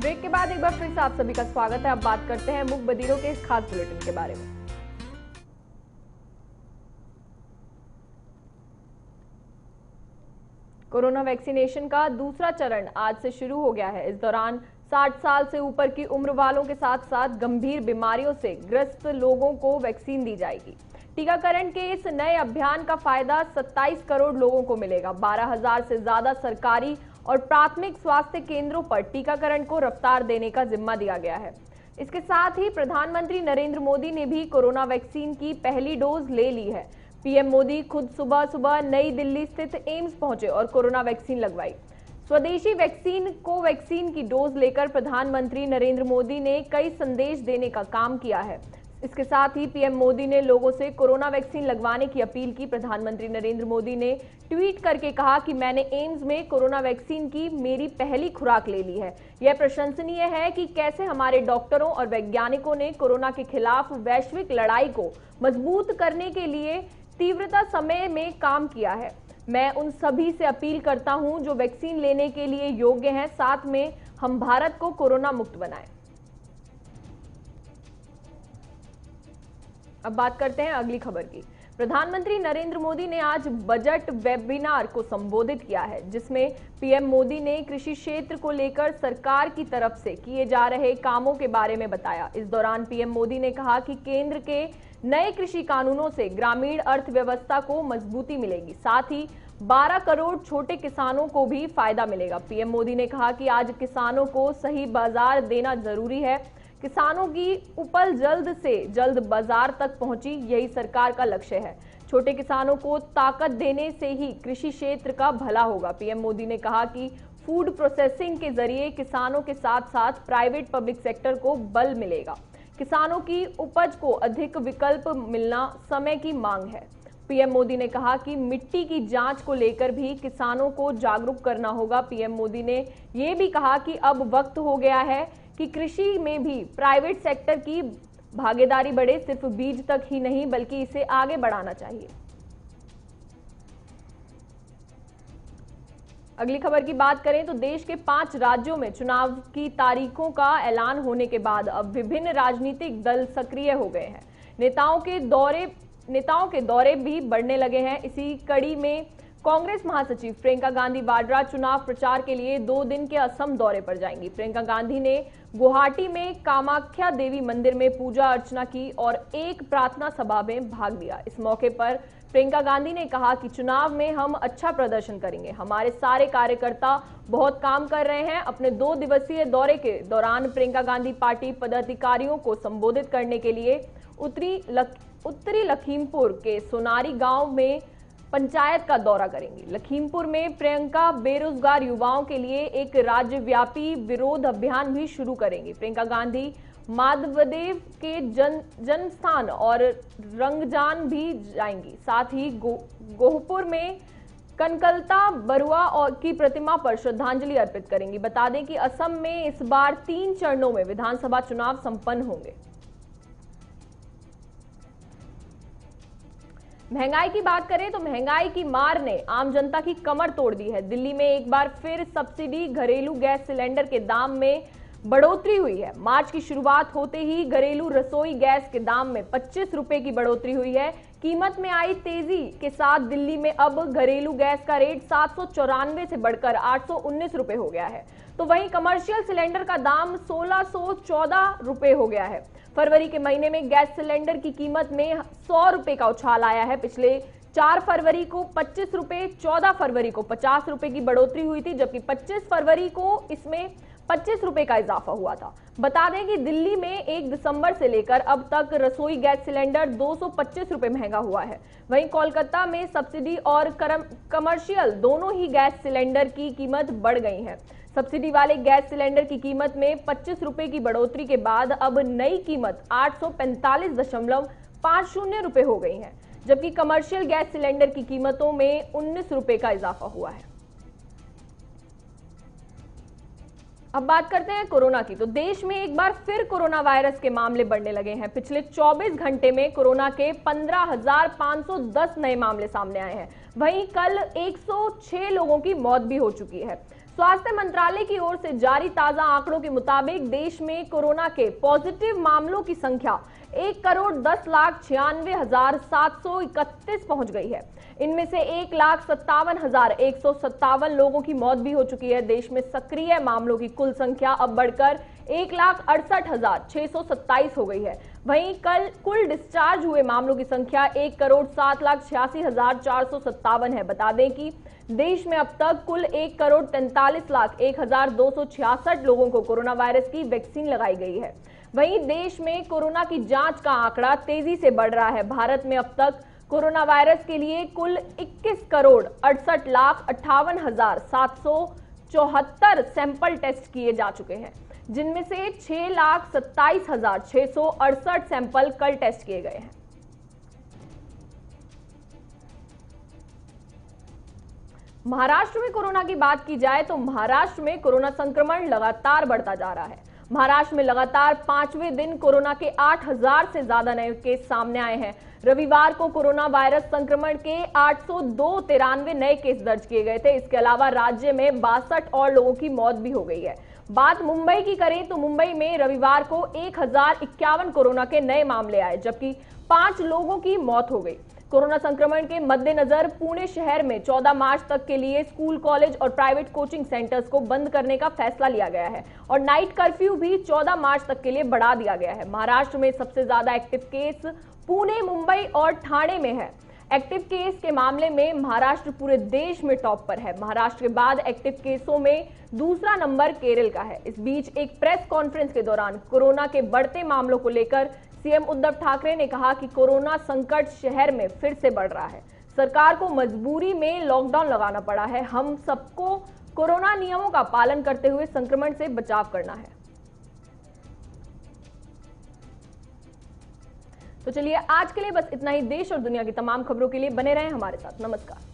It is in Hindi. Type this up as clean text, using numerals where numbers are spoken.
ब्रेक के बाद एक बार फिर से आप सभी का स्वागत है। अब बात करते हैं मूक बधिरों के इस खास बुलेटिन के बारे में। कोरोना वैक्सीनेशन का दूसरा चरण आज से शुरू हो गया है। इस दौरान 60 साल से ऊपर की उम्र वालों के साथ साथ गंभीर बीमारियों से ग्रस्त लोगों को वैक्सीन दी जाएगी। टीकाकरण के इस नए अभियान का फायदा 27 करोड़ लोगों को मिलेगा। 12,000 से ज्यादा सरकारी और प्राथमिक स्वास्थ्य केंद्रों पर टीकाकरण को रफ्तार देने का जिम्मा दिया गया है। इसके साथ ही प्रधानमंत्री नरेंद्र मोदी ने भी कोरोना वैक्सीन की पहली डोज ले ली है। पीएम मोदी खुद सुबह सुबह नई दिल्ली स्थित एम्स पहुंचे और कोरोना वैक्सीन लगवाई। स्वदेशी वैक्सीन कोवैक्सीन की डोज लेकर प्रधानमंत्री नरेंद्र मोदी ने कई संदेश देने का काम किया है। इसके साथ ही पीएम मोदी ने लोगों से कोरोना वैक्सीन लगवाने की अपील की। प्रधानमंत्री नरेंद्र मोदी ने ट्वीट करके कहा कि मैंने एम्स में कोरोना वैक्सीन की मेरी पहली खुराक ले ली है। यह प्रशंसनीय है कि कैसे हमारे डॉक्टरों और वैज्ञानिकों ने कोरोना के खिलाफ वैश्विक लड़ाई को मजबूत करने के लिए तीव्रता समय में काम किया है। मैं उन सभी से अपील करता हूं जो वैक्सीन लेने के लिए योग्य हैं। साथ में हम भारत को कोरोना मुक्त बनाएं। अब बात करते हैं अगली खबर की। प्रधानमंत्री नरेंद्र मोदी ने आज बजट वेबिनार को संबोधित किया है, जिसमें पीएम मोदी ने कृषि क्षेत्र को लेकर सरकार की तरफ से किए जा रहे कामों के बारे में बताया। इस दौरान पीएम मोदी ने कहा कि केंद्र के नए कृषि कानूनों से ग्रामीण अर्थव्यवस्था को मजबूती मिलेगी। साथ ही 12 करोड़ छोटे किसानों को भी फायदा मिलेगा। पीएम मोदी ने कहा कि आज किसानों को सही बाजार देना जरूरी है। किसानों की उपज जल्द से जल्द बाजार तक पहुंची, यही सरकार का लक्ष्य है। छोटे किसानों को ताकत देने से ही कृषि क्षेत्र का भला होगा। पीएम मोदी ने कहा कि फूड प्रोसेसिंग के जरिए किसानों के साथ साथ प्राइवेट पब्लिक सेक्टर को बल मिलेगा। किसानों की उपज को अधिक विकल्प मिलना समय की मांग है। पीएम मोदी ने कहा कि मिट्टी की जांच को लेकर भी किसानों को जागरूक करना होगा। पीएम मोदी ने यह भी कहा कि अब वक्त हो गया है कि कृषि में भी प्राइवेट सेक्टर की भागीदारी बढ़े। सिर्फ बीज तक ही नहीं बल्कि इसे आगे बढ़ाना चाहिए। अगली खबर की बात करें तो देश के 5 राज्यों में चुनाव की तारीखों का ऐलान होने के बाद अब विभिन्न राजनीतिक दल सक्रिय हो गए हैं। नेताओं के दौरे भी बढ़ने लगे हैं। इसी कड़ी में कांग्रेस महासचिव प्रियंका गांधी वाड्रा चुनाव प्रचार के लिए 2 दिन के असम दौरे पर जाएंगी। प्रियंका गांधी ने गुवाहाटी में कामाख्या देवी मंदिर में पूजा अर्चना की और एक प्रार्थना सभा में भाग लिया। इस मौके पर प्रियंका गांधी ने कहा कि चुनाव में हम अच्छा प्रदर्शन करेंगे। हमारे सारे कार्यकर्ता बहुत काम कर रहे हैं। अपने 2 दिवसीय दौरे के दौरान प्रियंका गांधी पार्टी पदाधिकारियों को संबोधित करने के लिए उत्तरी लखीमपुर के सोनारी गांव में पंचायत का दौरा करेंगी। लखीमपुर में प्रियंका बेरोजगार युवाओं के लिए एक राज्यव्यापी विरोध अभियान भी शुरू करेंगी। प्रियंका गांधी माधवदेव के जन्म स्थान और रंगजान भी जाएंगी। साथ ही गोहपुर में कनकलता बरुआ और की प्रतिमा पर श्रद्धांजलि अर्पित करेंगी। बता दें कि असम में इस बार 3 चरणों में विधानसभा चुनाव संपन्न होंगे। महंगाई की बात करें तो महंगाई की मार ने आम जनता की कमर तोड़ दी है। दिल्ली में एक बार फिर सब्सिडी घरेलू गैस सिलेंडर के दाम में बढ़ोतरी हुई है। मार्च की शुरुआत होते ही घरेलू रसोई गैस के दाम में 25 रुपए की बढ़ोतरी हुई है। कीमत में आई तेजी के साथ दिल्ली में अब घरेलू गैस का रेट 794 से बढ़कर 819 रुपए हो गया है। तो वहीं कमर्शियल सिलेंडर का दाम 1614 रुपए हो गया है। फरवरी के महीने में गैस सिलेंडर की कीमत में 100 रुपए का उछाल आया है। पिछले 4 फरवरी को 25 रुपए, 14 फरवरी को 50 रुपए की बढ़ोतरी हुई थी, जबकि 25 फरवरी को इसमें 25 रुपए का इजाफा हुआ था। बता दें कि दिल्ली में 1 दिसंबर से लेकर अब तक रसोई गैस सिलेंडर 225 रुपए महंगा हुआ है। वहीं कोलकाता में सब्सिडी और कमर्शियल दोनों ही गैस सिलेंडर की कीमत बढ़ गई है। सब्सिडी वाले गैस सिलेंडर की कीमत में 25 रुपए की बढ़ोतरी के बाद अब नई कीमत 845.50 रुपए हो गई है, जबकि कमर्शियल गैस सिलेंडर की कीमतों में 19 रुपए का इजाफा हुआ है। अब बात करते हैं कोरोना की। तो देश में एक बार फिर कोरोना वायरस के मामले बढ़ने लगे हैं। पिछले 24 घंटे में कोरोना के 15,510 नए मामले सामने आए हैं। वहीं कल 106 लोगों की मौत भी हो चुकी है। स्वास्थ्य मंत्रालय की ओर से जारी ताजा आंकड़ों के मुताबिक देश में कोरोना के पॉजिटिव मामलों की संख्या 1,10,96,731 पहुंच गई है। इनमें से 1,57,157 लोगों की मौत भी हो चुकी है। देश में सक्रिय मामलों की कुल संख्या अब बढ़कर 1,68,627 हो गई है। वहीं कल कुल डिस्चार्ज हुए मामलों की संख्या 1,07,86,457 है। बता दें कि देश में अब तक कुल 1,43,01,266 लोगों को कोरोना वायरस की वैक्सीन लगाई गई है। वहीं देश में कोरोना की जांच का आंकड़ा तेजी से बढ़ रहा है। भारत में अब तक कोरोना वायरस के लिए कुल 21,68,58,774 सैंपल टेस्ट किए जा चुके हैं, जिनमें से 6,27,668 सैंपल कल टेस्ट किए गए हैं। महाराष्ट्र में कोरोना की बात की जाए तो महाराष्ट्र में कोरोना संक्रमण लगातार बढ़ता जा रहा है। महाराष्ट्र में लगातार 5वें दिन कोरोना के 8,000 से ज्यादा नए केस सामने आए हैं। रविवार को कोरोना वायरस संक्रमण के 893 नए केस दर्ज किए गए थे। इसके अलावा राज्य में 62 और लोगों की मौत भी हो गई है। बात मुंबई की करें तो मुंबई में रविवार को 1,051 कोरोना के नए मामले आए, जबकि 5 लोगों की मौत हो गई। कोरोना संक्रमण के मद्देनजर पुणे शहर में 14 मार्च तक के लिए स्कूल, कॉलेज और प्राइवेट कोचिंग सेंटर्स को बंद करने का फैसला लिया गया है और नाइट कर्फ्यू भी 14 मार्च तक के लिए बढ़ा दिया गया है। महाराष्ट्र में सबसे ज्यादा एक्टिव केस पुणे, मुंबई और ठाणे में है। एक्टिव केस के मामले में महाराष्ट्र पूरे देश में टॉप पर है। महाराष्ट्र के बाद एक्टिव केसों में दूसरा नंबर केरल का है। इस बीच एक प्रेस कॉन्फ्रेंस के दौरान कोरोना के बढ़ते मामलों को लेकर सीएम उद्धव ठाकरे ने कहा कि कोरोना संकट शहर में फिर से बढ़ रहा है। सरकार को मजबूरी में लॉकडाउन लगाना पड़ा है। हम सबको कोरोना नियमों का पालन करते हुए संक्रमण से बचाव करना है। तो चलिए आज के लिए बस इतना ही। देश और दुनिया की तमाम खबरों के लिए बने रहें हमारे साथ। नमस्कार।